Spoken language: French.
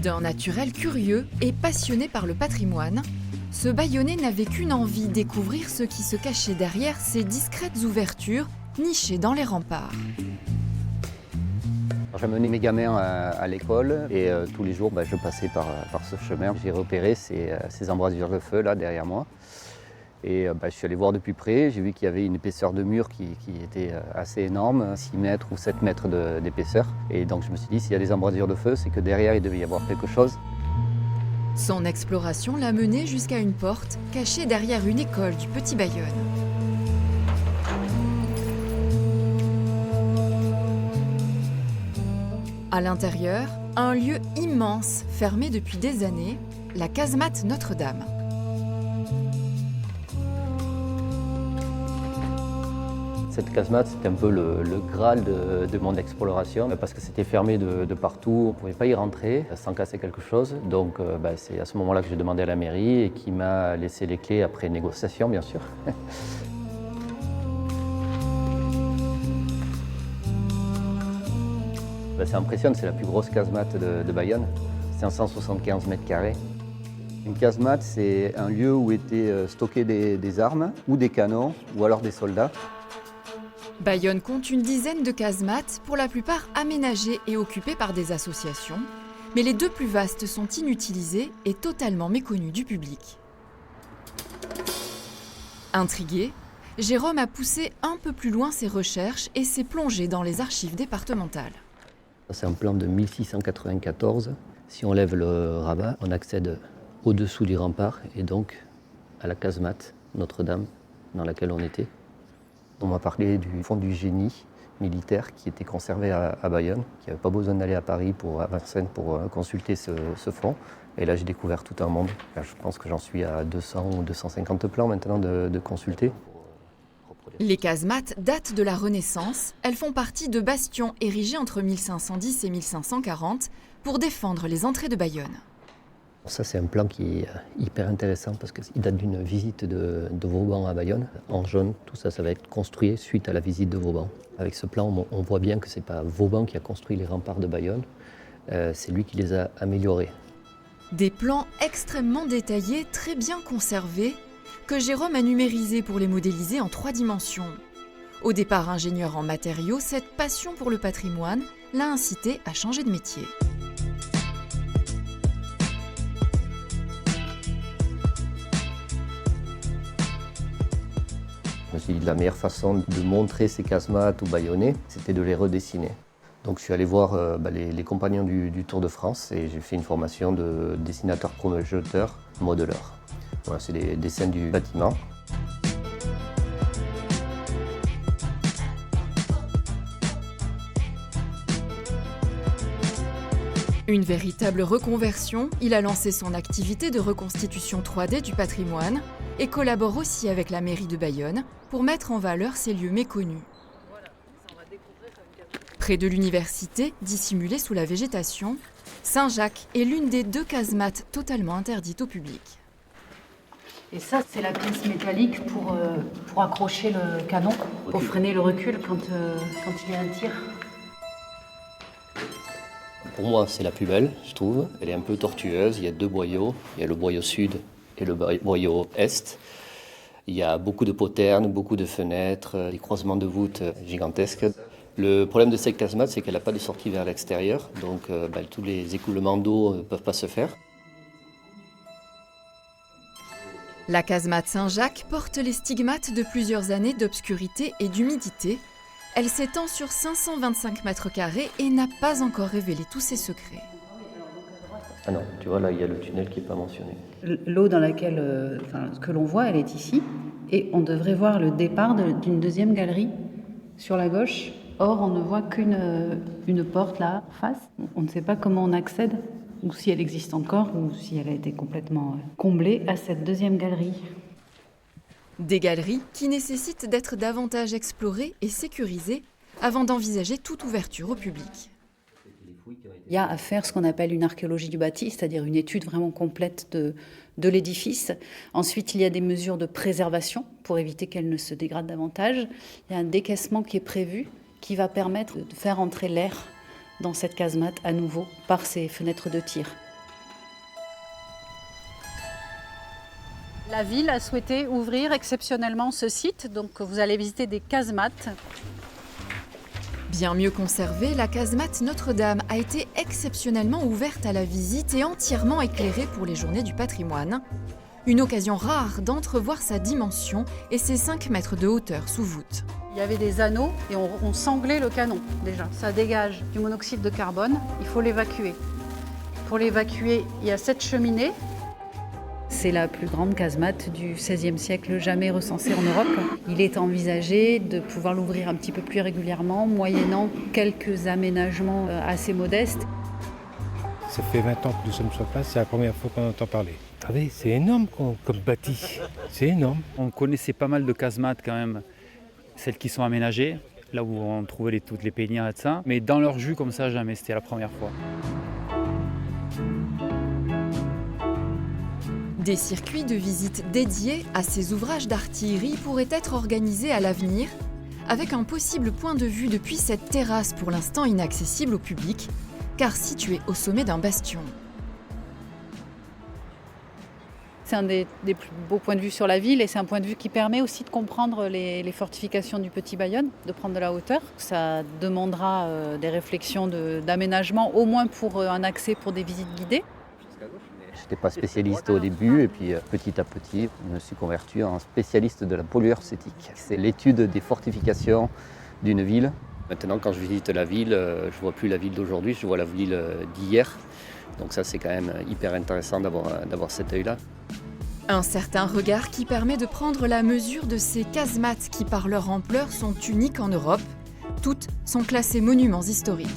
D'un naturel curieux et passionné par le patrimoine, ce Bayonnais n'avait qu'une envie, découvrir ce qui se cachait derrière ces discrètes ouvertures nichées dans les remparts. J'amenais mes gamins à l'école et tous les jours je passais par ce chemin. J'ai repéré ces embrasures de feu là derrière moi. Et je suis allé voir de plus près, j'ai vu qu'il y avait une épaisseur de mur qui était assez énorme, 6 mètres ou 7 mètres d'épaisseur. Et donc je me suis dit, s'il y a des embrasures de feu, c'est que derrière il devait y avoir quelque chose. Son exploration l'a mené jusqu'à une porte cachée derrière une école du Petit Bayonne. À l'intérieur, un lieu immense, fermé depuis des années, la casemate Notre-Dame. Cette casemate, c'était un peu le Graal de mon exploration parce que c'était fermé de partout, on ne pouvait pas y rentrer sans casser quelque chose. Donc c'est à ce moment-là que j'ai demandé à la mairie et qui m'a laissé les clés après négociation, bien sûr. Ça impressionne, c'est la plus grosse casemate de Bayonne, 575 mètres carrés. Une casemate, c'est un lieu où étaient stockés des armes ou des canons ou alors des soldats. Bayonne compte une dizaine de casemates, pour la plupart aménagées et occupées par des associations, mais les deux plus vastes sont inutilisées et totalement méconnues du public. Intrigué, Jérôme a poussé un peu plus loin ses recherches et s'est plongé dans les archives départementales. C'est un plan de 1694. Si on lève le rabat, on accède au-dessous du rempart et donc à la casemate Notre-Dame dans laquelle on était. On m'a parlé du fond du génie militaire qui était conservé à Bayonne, qui n'avait pas besoin d'aller à Paris à Vincennes pour consulter ce fond. Et là, j'ai découvert tout un monde. Là, je pense que j'en suis à 200 ou 250 plans maintenant de consulter. Les casemates datent de la Renaissance. Elles font partie de bastions érigés entre 1510 et 1540 pour défendre les entrées de Bayonne. Ça, c'est un plan qui est hyper intéressant parce qu'il date d'une visite de Vauban à Bayonne. En jaune, tout ça, ça va être construit suite à la visite de Vauban. Avec ce plan, on voit bien que ce n'est pas Vauban qui a construit les remparts de Bayonne, c'est lui qui les a améliorés. Des plans extrêmement détaillés, très bien conservés, que Jérôme a numérisés pour les modéliser en 3 dimensions. Au départ ingénieur en matériaux, cette passion pour le patrimoine l'a incité à changer de métier. Je me suis dit que la meilleure façon de montrer ces casemates aux Bayonnais, c'était de les redessiner. Donc je suis allé voir les compagnons du Tour de France et j'ai fait une formation de dessinateur projeteur modeleur. Voilà, c'est des dessins du bâtiment. Une véritable reconversion, il a lancé son activité de reconstitution 3D du patrimoine et collabore aussi avec la mairie de Bayonne pour mettre en valeur ces lieux méconnus. Près de l'université, dissimulée sous la végétation, Saint-Jacques est l'une des 2 casemates totalement interdites au public. Et ça, c'est la pièce métallique pour accrocher le canon, pour freiner le recul quand il y a un tir. Pour moi, c'est la plus belle, je trouve. Elle est un peu tortueuse, il y a 2 boyaux, il y a le boyau sud et le boyau est. Il y a beaucoup de poternes, beaucoup de fenêtres, des croisements de voûtes gigantesques. Le problème de cette casemate, c'est qu'elle n'a pas de sortie vers l'extérieur, donc tous les écoulements d'eau ne peuvent pas se faire. La casemate Saint-Jacques porte les stigmates de plusieurs années d'obscurité et d'humidité. Elle s'étend sur 525 mètres carrés et n'a pas encore révélé tous ses secrets. Ah non, tu vois, là, il y a le tunnel qui n'est pas mentionné. L'eau dans laquelle, ce que l'on voit, elle est ici. Et on devrait voir le départ d'une deuxième galerie sur la gauche. Or, on ne voit qu'une porte là, en face. On ne sait pas comment on accède, ou si elle existe encore, ou si elle a été complètement comblée à cette deuxième galerie. Des galeries qui nécessitent d'être davantage explorées et sécurisées avant d'envisager toute ouverture au public. Il y a à faire ce qu'on appelle une archéologie du bâti, c'est-à-dire une étude vraiment complète de l'édifice. Ensuite, il y a des mesures de préservation pour éviter qu'elle ne se dégrade davantage. Il y a un décaissement qui est prévu qui va permettre de faire entrer l'air dans cette casemate à nouveau par ces fenêtres de tir. La ville a souhaité ouvrir exceptionnellement ce site, donc vous allez visiter des casemates. Bien mieux conservée, la casemate Notre-Dame a été exceptionnellement ouverte à la visite et entièrement éclairée pour les Journées du patrimoine. Une occasion rare d'entrevoir sa dimension et ses 5 mètres de hauteur sous voûte. Il y avait des anneaux et on sanglait le canon déjà. Ça dégage du monoxyde de carbone, il faut l'évacuer. Pour l'évacuer, il y a cette cheminée. C'est la plus grande casemate du XVIe siècle jamais recensée en Europe. Il est envisagé de pouvoir l'ouvrir un petit peu plus régulièrement, moyennant quelques aménagements assez modestes. Ça fait 20 ans que nous sommes sur place, c'est la première fois qu'on entend parler. Ah oui, c'est énorme comme bâti, c'est énorme. On connaissait pas mal de casemates quand même, celles qui sont aménagées, là où on trouvait toutes les plénières et tout ça. Mais dans leur jus comme ça, jamais, c'était la première fois. Des circuits de visite dédiés à ces ouvrages d'artillerie pourraient être organisés à l'avenir, avec un possible point de vue depuis cette terrasse pour l'instant inaccessible au public, car située au sommet d'un bastion. C'est un des plus beaux points de vue sur la ville et c'est un point de vue qui permet aussi de comprendre les fortifications du Petit Bayonne, de prendre de la hauteur. Ça demandera des réflexions d'aménagement, au moins pour un accès pour des visites guidées. Je n'étais pas spécialiste au début et puis petit à petit, je me suis converti en spécialiste de la polyurcétique. C'est l'étude des fortifications d'une ville. Maintenant, quand je visite la ville, je ne vois plus la ville d'aujourd'hui, je vois la ville d'hier. Donc ça, c'est quand même hyper intéressant d'avoir cet œil-là. Un certain regard qui permet de prendre la mesure de ces casemates qui, par leur ampleur, sont uniques en Europe. Toutes sont classées monuments historiques.